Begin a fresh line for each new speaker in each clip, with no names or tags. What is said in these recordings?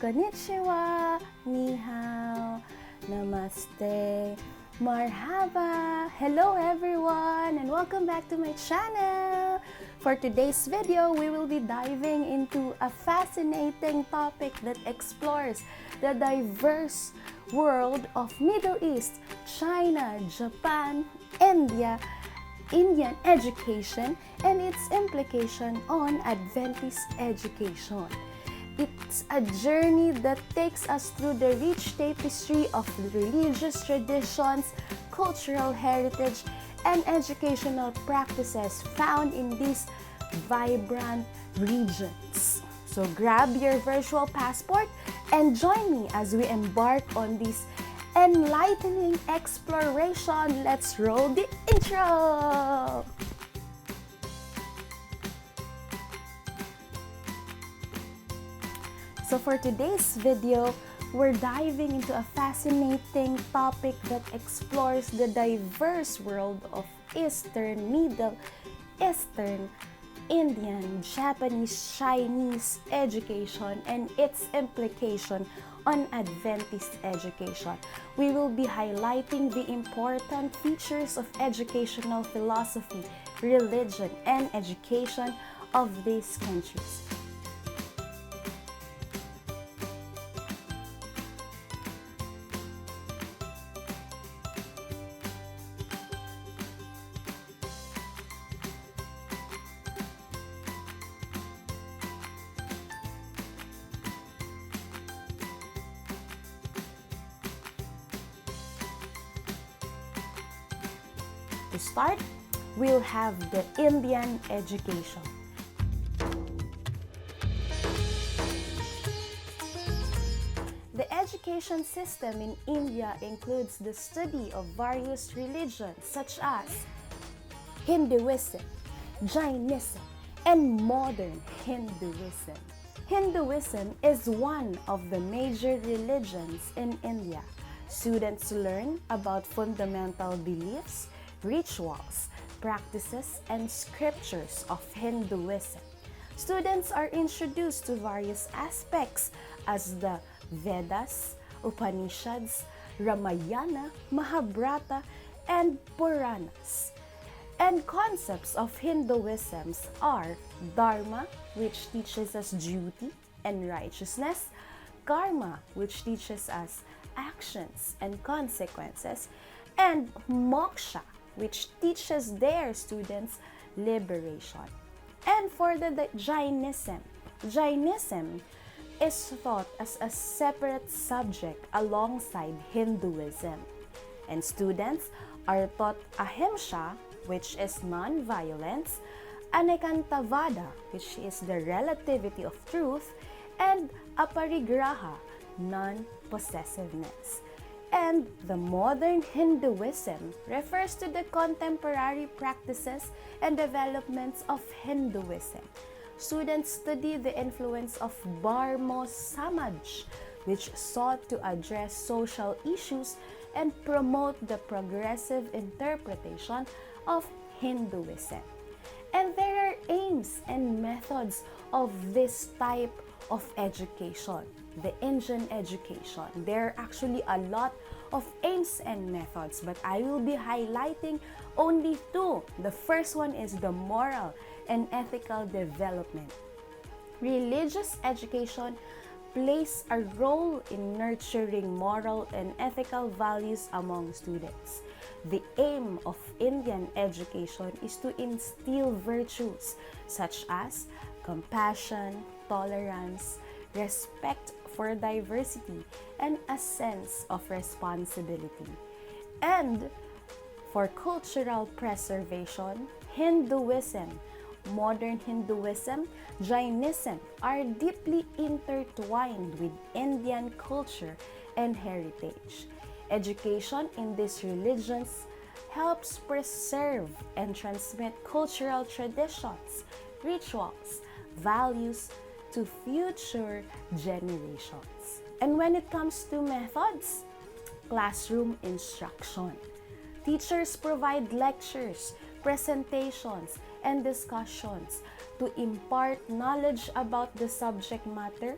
Konnichiwa, ni hao, namaste, marhaba. Hello everyone and welcome back to my channel. For today's video, we will be diving into a fascinating topic that explores the diverse world of Middle East, China, Japan, India, Indian education, and its implication on Adventist education. It's a journey that takes us through the rich tapestry of religious traditions, cultural heritage, and educational practices found in these vibrant regions. So grab your virtual passport and join me as we embark on this enlightening exploration. Let's roll the intro! So for today's video, we're diving into a fascinating topic that explores the diverse world of Eastern, Middle Eastern, Indian, Japanese, Chinese education and its implication on Adventist education. We will be highlighting the important features of educational philosophy, religion, and education of these countries. To start, we'll have the Indian education. The education system in India includes the study of various religions such as Hinduism, Jainism, and modern Hinduism. Hinduism is one of the major religions in India. Students learn about fundamental beliefs, rituals, practices, and scriptures of Hinduism. Students are introduced to various aspects as the Vedas, Upanishads, Ramayana, Mahabharata, and Puranas. And concepts of Hinduism are Dharma, which teaches us duty and righteousness, Karma, which teaches us actions and consequences, and Moksha, which teaches their students liberation. And for the Jainism is taught as a separate subject alongside Hinduism. And students are taught Ahimsa, which is non-violence, Anekantavada, which is the relativity of truth, and Aparigraha, non-possessiveness. And the modern Hinduism refers to the contemporary practices and developments of Hinduism. Students study the influence of Brahmo Samaj, which sought to address social issues and promote the progressive interpretation of Hinduism. And there are aims and methods of this type of education, the Indian education. There are actually a lot of aims and methods, but I will be highlighting only two. The first one is the moral and ethical development. Religious education plays a role in nurturing moral and ethical values among students. The aim of Indian education is to instill virtues such as compassion, tolerance, respect for diversity, and a sense of responsibility. And for cultural preservation, Hinduism, modern Hinduism, Jainism are deeply intertwined with Indian culture and heritage. Education in these religions helps preserve and transmit cultural traditions, rituals, values to future generations. And when it comes to methods, classroom instruction. Teachers provide lectures, presentations, and discussions to impart knowledge about the subject matter,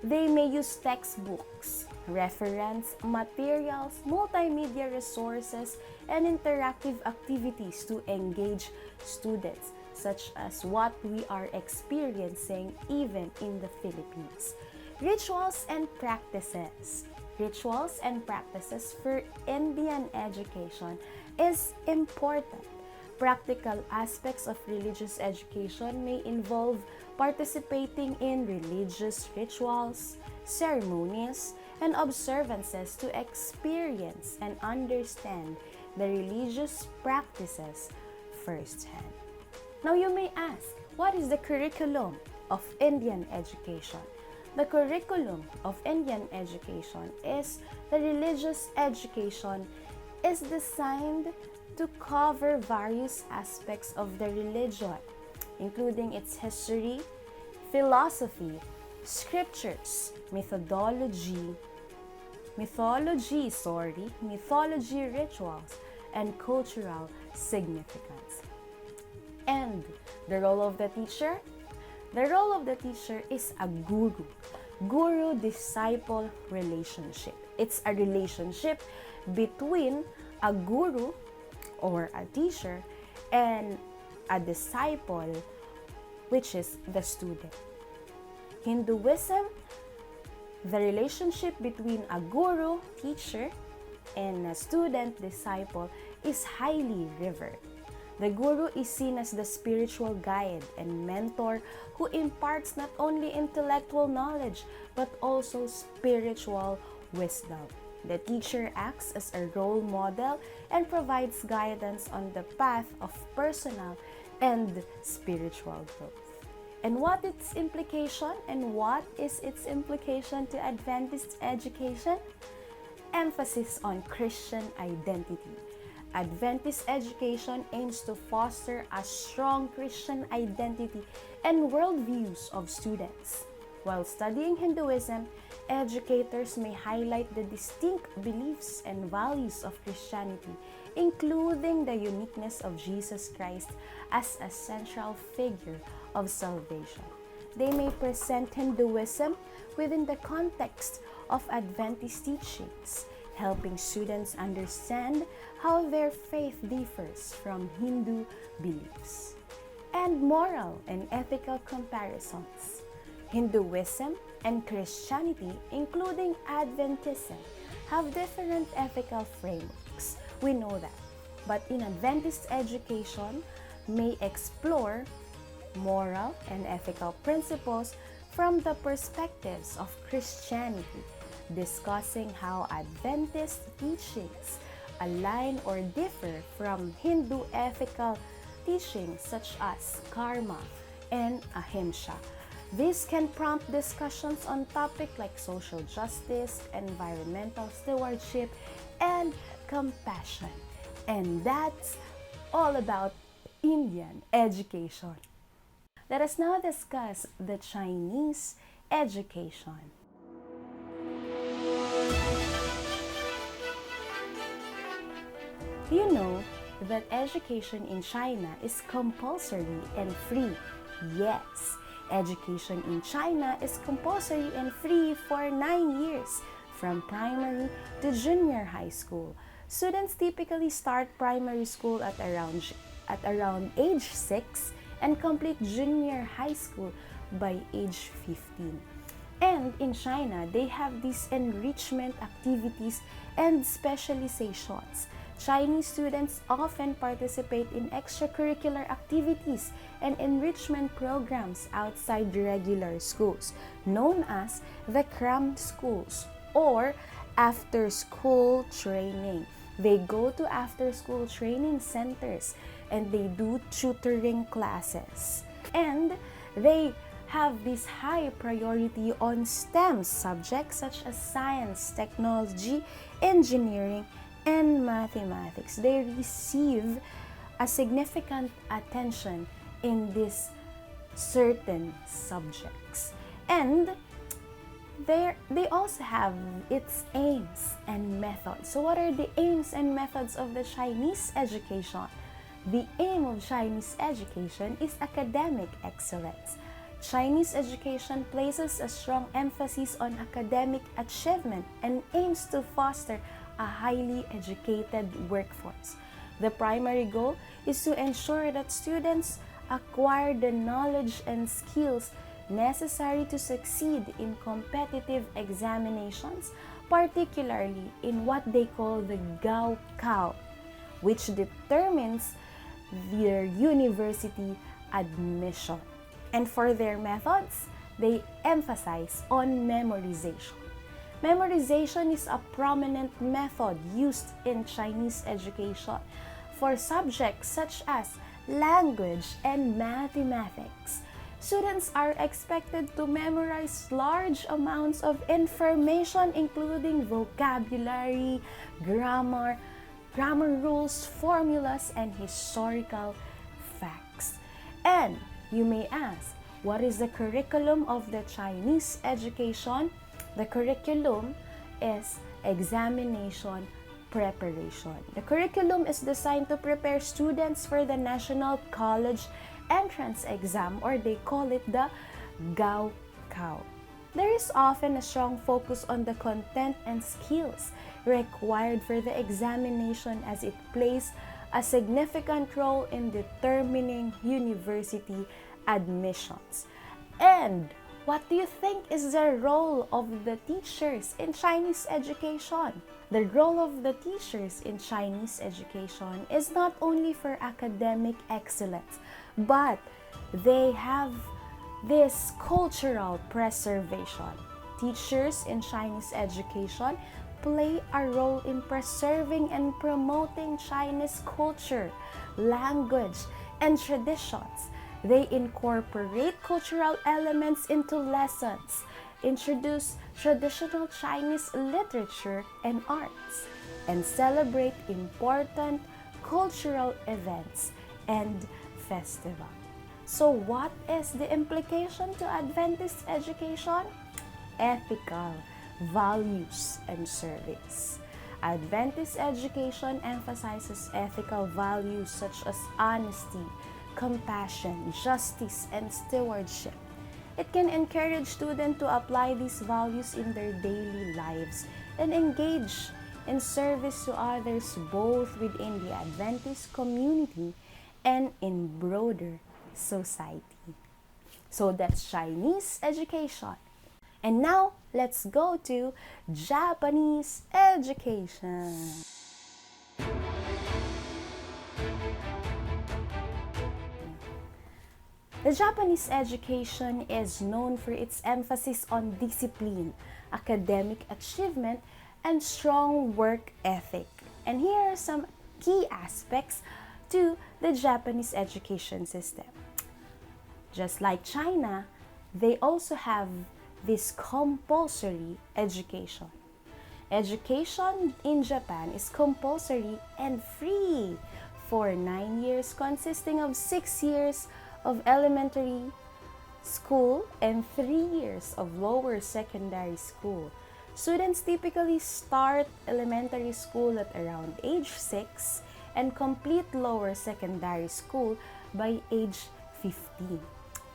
They may use textbooks, reference materials, multimedia resources, and interactive activities to engage students, such as what we are experiencing even in the Philippines. Rituals and practices. Rituals and practices for Indian education is important. Practical aspects of religious education may involve participating in religious rituals, ceremonies, and observances to experience and understand the religious practices firsthand. Now you may ask, what is the curriculum of Indian education? The curriculum of Indian education is the religious education is designed to cover various aspects of the religion, including its history, philosophy, scriptures, mythology, rituals, and cultural significance. And the role of the teacher? The role of the teacher is a guru-disciple relationship. It's a relationship between a guru or a teacher and a disciple, which is the student. Hinduism, the relationship between a guru, teacher, and a student, disciple is highly revered. The guru is seen as the spiritual guide and mentor who imparts not only intellectual knowledge but also spiritual wisdom. The teacher acts as a role model and provides guidance on the path of personal and spiritual growth. And what is its implication to Adventist education? Emphasis on Christian identity. Adventist education aims to foster a strong Christian identity and worldviews of students. While studying Hinduism, educators may highlight the distinct beliefs and values of Christianity, including the uniqueness of Jesus Christ as a central figure of salvation. They may present Hinduism within the context of Adventist teachings, helping students understand how their faith differs from Hindu beliefs. And moral and ethical comparisons. Hinduism and Christianity, including Adventism, have different ethical frameworks. We know that. But in Adventist education, may explore moral and ethical principles from the perspectives of Christianity, discussing how Adventist teachings align or differ from Hindu ethical teachings such as karma and ahimsa. This can prompt discussions on topics like social justice, environmental stewardship, and compassion. And that's all about Indian education. Let us now discuss the Chinese education. Do you know that education in China is compulsory and free? Yes, education in China is compulsory and free for 9 years, from primary to junior high school. Students typically start primary school at around age 6 and complete junior high school by age 15. And in China, they have these enrichment activities and specializations. Chinese students often participate in extracurricular activities and enrichment programs outside regular schools, known as the cram schools or after-school training. They go to after-school training centers and they do tutoring classes. And they have this high priority on STEM subjects such as science, technology, engineering, and mathematics. They receive a significant attention in these certain subjects. And they also have its aims and methods. So what are the aims and methods of the Chinese education? The aim of Chinese education is academic excellence. Chinese education places a strong emphasis on academic achievement and aims to foster a highly educated workforce. The primary goal is to ensure that students acquire the knowledge and skills necessary to succeed in competitive examinations, particularly in what they call the Gaokao, which determines their university admission. And for their methods, they emphasize on memorization. Memorization is a prominent method used in Chinese education for subjects such as language and mathematics. Students are expected to memorize large amounts of information including vocabulary, grammar rules, formulas, and historical facts. And you may ask, what is the curriculum of the Chinese education? The curriculum is examination preparation. The curriculum is designed to prepare students for the National College Entrance Exam, or they call it the Gaokao. There is often a strong focus on the content and skills required for the examination, as it plays a significant role in determining university admissions. And what do you think is the role of the teachers in Chinese education? The role of the teachers in Chinese education is not only for academic excellence, but they have this cultural preservation. Teachers in Chinese education play a role in preserving and promoting Chinese culture, language, and traditions. They incorporate cultural elements into lessons, introduce traditional Chinese literature and arts, and celebrate important cultural events and festivals. So what is the implication to Adventist education? Ethical values and service. Adventist education emphasizes ethical values such as honesty, compassion, justice, and stewardship. It can encourage students to apply these values in their daily lives and engage in service to others both within the Adventist community and in broader society. So that's Chinese education. And now, let's go to Japanese education. The Japanese education is known for its emphasis on discipline, academic achievement, and strong work ethic. And here are some key aspects to the Japanese education system. Just like China, they also have this compulsory education. Education in Japan is compulsory and free for 9 years, consisting of 6 years of elementary school and 3 years of lower secondary school. Students typically start elementary school at around age 6 and complete lower secondary school by age 15.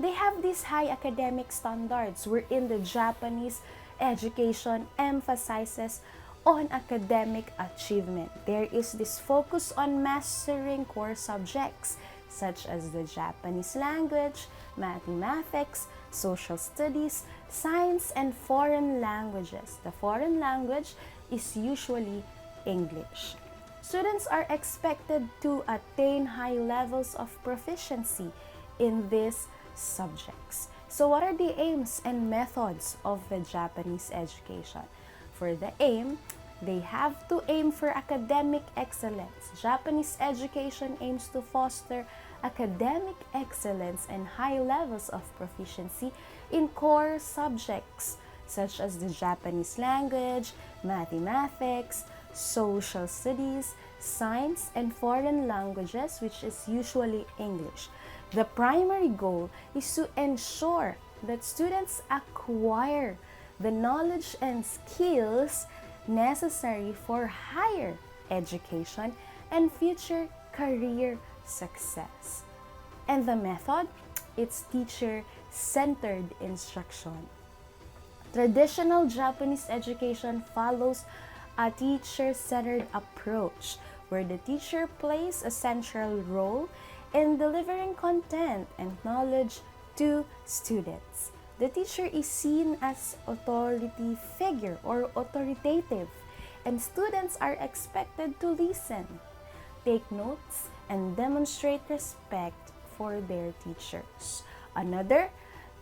They have these high academic standards wherein the Japanese education emphasizes on academic achievement. There is this focus on mastering core subjects such as the Japanese language, mathematics, social studies, science, and foreign languages. The foreign language is usually English. Students are expected to attain high levels of proficiency in these subjects. So what are the aims and methods of the Japanese education? For the aim, they have to aim for academic excellence. Japanese education aims to foster academic excellence and high levels of proficiency in core subjects such as the Japanese language, mathematics, social studies, science, and foreign languages, which is usually English. The primary goal is to ensure that students acquire the knowledge and skills necessary for higher education and future career success. And the method, it's teacher student-centered instruction. Traditional Japanese education follows a teacher-centered approach where the teacher plays a central role in delivering content and knowledge to students. The teacher is seen as authority figure or authoritative, and students are expected to listen, take notes, and demonstrate respect for their teachers. Another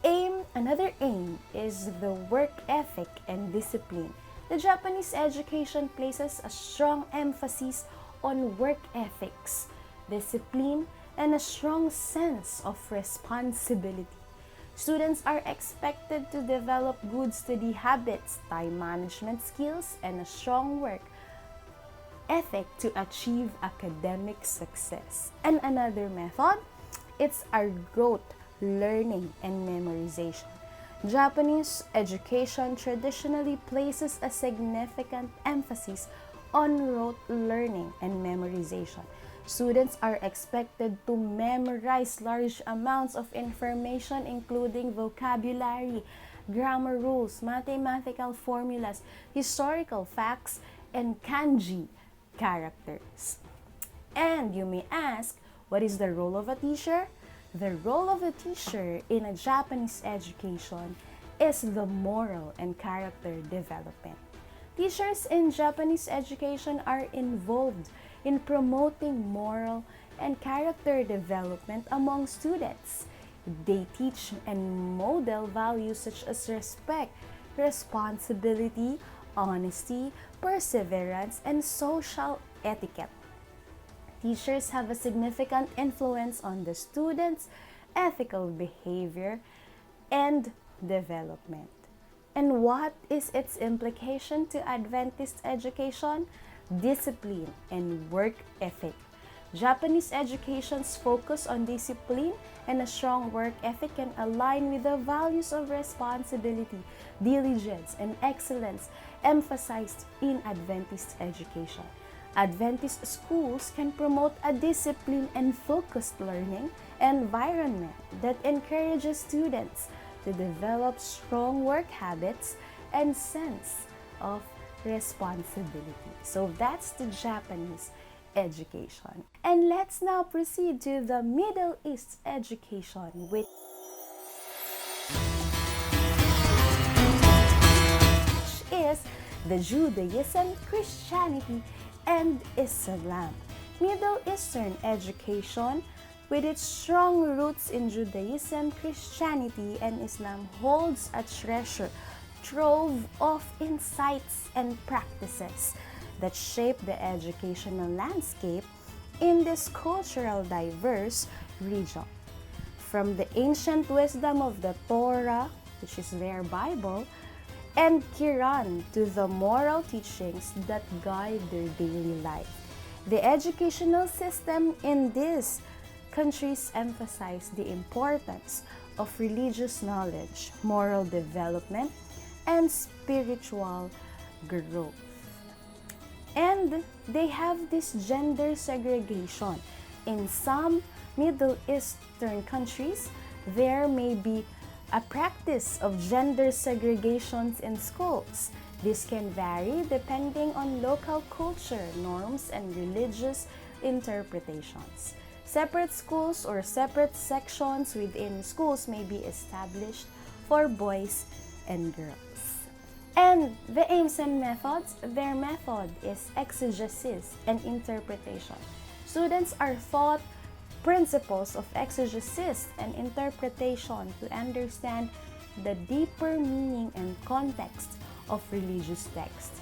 aim is the work ethic and discipline. The Japanese education places a strong emphasis on work ethics, discipline, and a strong sense of responsibility. Students are expected to develop good study habits, time management skills, and a strong work ethic to achieve academic success. And another method, it's our rote learning and memorization. Japanese education traditionally places a significant emphasis on rote learning and memorization. Students are expected to memorize large amounts of information including vocabulary, grammar rules, mathematical formulas, historical facts, and kanji characters. And you may ask, what is the role of a teacher? The role of a teacher in a Japanese education is the moral and character development. Teachers in Japanese education are involved in promoting moral and character development among students. They teach and model values such as respect, responsibility, honesty, perseverance, and social etiquette. Teachers have a significant influence on the students' ethical behavior and development. And what is its implication to Adventist education? Discipline and work ethic. Japanese education's focus on discipline and a strong work ethic can align with the values of responsibility, diligence, and excellence emphasized in Adventist education. Adventist schools can promote a disciplined and focused learning environment that encourages students to develop strong work habits and sense of responsibility. So that's the Japanese education. And let's now proceed to the Middle East education, which is the Judaism, Christianity, and Islam. Middle Eastern education, with its strong roots in Judaism, Christianity, and Islam, holds a treasure trove of insights and practices that shape the educational landscape in this cultural diverse region. From the ancient wisdom of the Torah, which is their Bible, and Quran to the moral teachings that guide their daily life. The educational system in these countries emphasize the importance of religious knowledge, moral development, and spiritual growth. And they have this gender segregation. In some Middle Eastern countries, there may be a practice of gender segregations in schools. This can vary depending on local culture, norms, and religious interpretations. Separate schools or separate sections within schools may be established for boys and girls. And the aims and methods, their method is exegesis and interpretation. Students are taught principles of exegesis and interpretation to understand the deeper meaning and context of religious texts.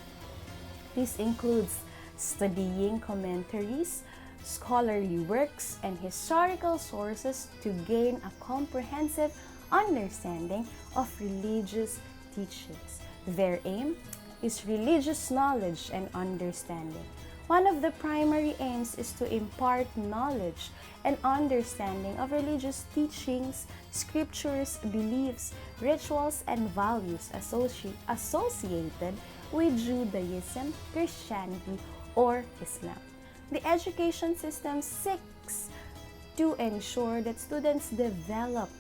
This includes studying commentaries, scholarly works, and historical sources to gain a comprehensive understanding of religious teachings. Their aim is religious knowledge and understanding. One of the primary aims is to impart knowledge and understanding of religious teachings, scriptures, beliefs, rituals, and values associated with Judaism, Christianity, or Islam. The education system seeks to ensure that students develop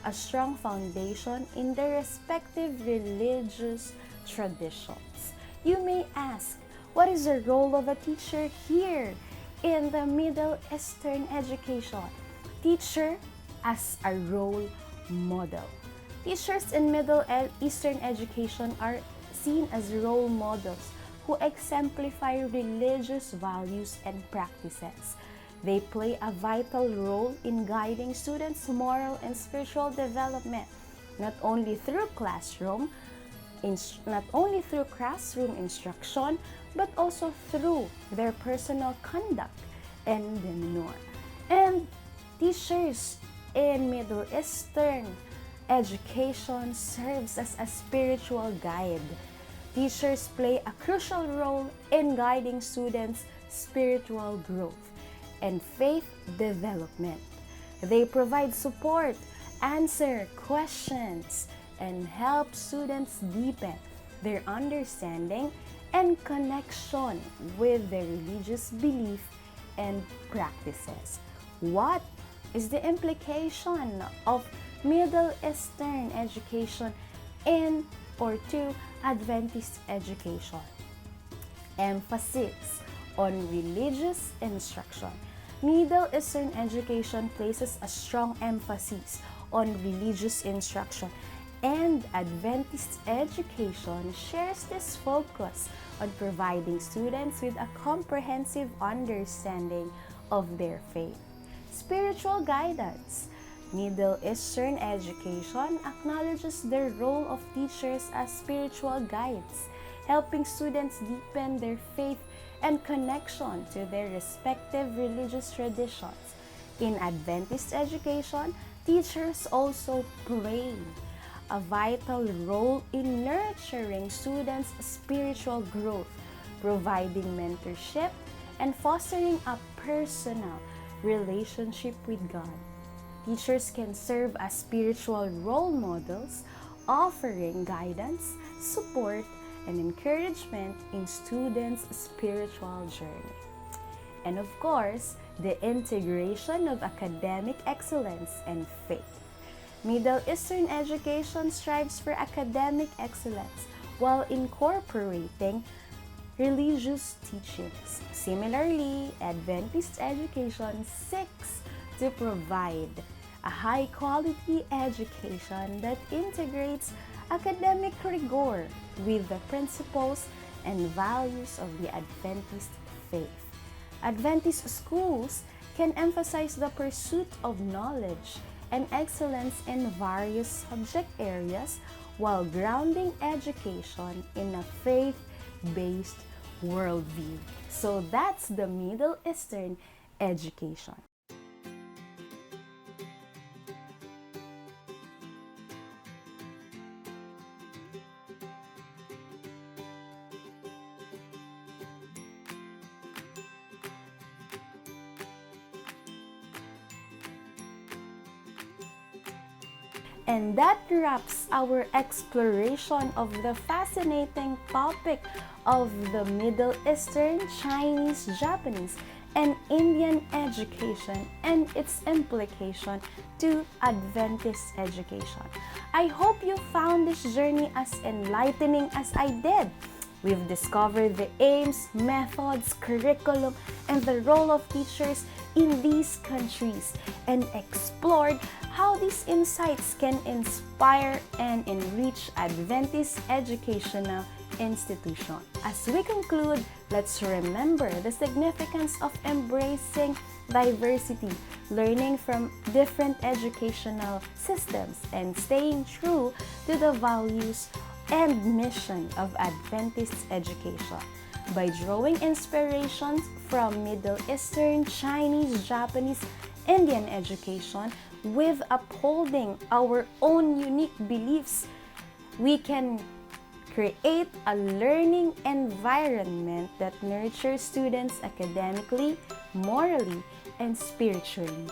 a strong foundation in their respective religious traditions. You may ask, what is the role of a teacher here in the Middle Eastern education? Teacher as a role model. Teachers in Middle Eastern education are seen as role models who exemplify religious values and practices. They play a vital role in guiding students' moral and spiritual development, not only through classroom instruction, but also through their personal conduct and demeanor. And teachers in Middle Eastern education serves as a spiritual guide. Teachers play a crucial role in guiding students' spiritual growth and faith development. They provide support, answer questions, and help students deepen their understanding and connection with their religious belief and practices. What is the implication of Middle Eastern education in or to Adventist education? Emphasis on religious instruction. Middle Eastern education places a strong emphasis on religious instruction, and Adventist education shares this focus on providing students with a comprehensive understanding of their faith. Spiritual guidance. Middle Eastern education acknowledges the role of teachers as spiritual guides, helping students deepen their faith and connection to their respective religious traditions. In Adventist education, teachers also play a vital role in nurturing students' spiritual growth, providing mentorship, and fostering a personal relationship with God. Teachers can serve as spiritual role models, offering guidance, support, and encouragement in students' spiritual journey. And of course, the integration of academic excellence and faith. Middle Eastern education strives for academic excellence while incorporating religious teachings. Similarly, Adventist education seeks to provide a high-quality education that integrates academic rigor with the principles and values of the Adventist faith. Adventist schools can emphasize the pursuit of knowledge and excellence in various subject areas while grounding education in a faith-based worldview. So that's the Middle Eastern education. And that wraps our exploration of the fascinating topic of the Middle Eastern, Chinese, Japanese, and Indian education and its implication to Adventist education. I hope you found this journey as enlightening as I did. We've discovered the aims, methods, curriculum, and the role of teachers in these countries and explored how these insights can inspire and enrich Adventist educational institution. As we conclude, let's remember the significance of embracing diversity, learning from different educational systems, and staying true to the values and mission of Adventist education. By drawing inspirations from Middle Eastern, Chinese, Japanese, Indian education, with upholding our own unique beliefs, we can create a learning environment that nurtures students academically, morally, and spiritually.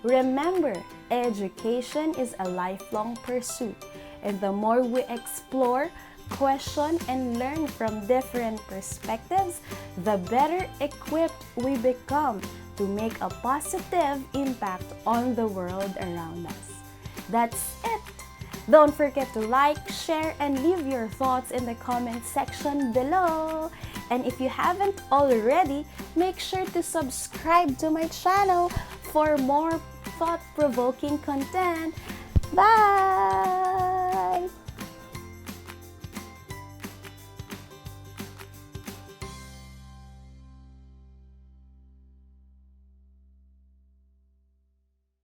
Remember, education is a lifelong pursuit, and the more we explore, question, and learn from different perspectives, the better equipped we become to make a positive impact on the world around us. That's it! Don't forget to like, share, and leave your thoughts in the comment section below. And if you haven't already, make sure to subscribe to my channel for more thought-provoking content. Bye!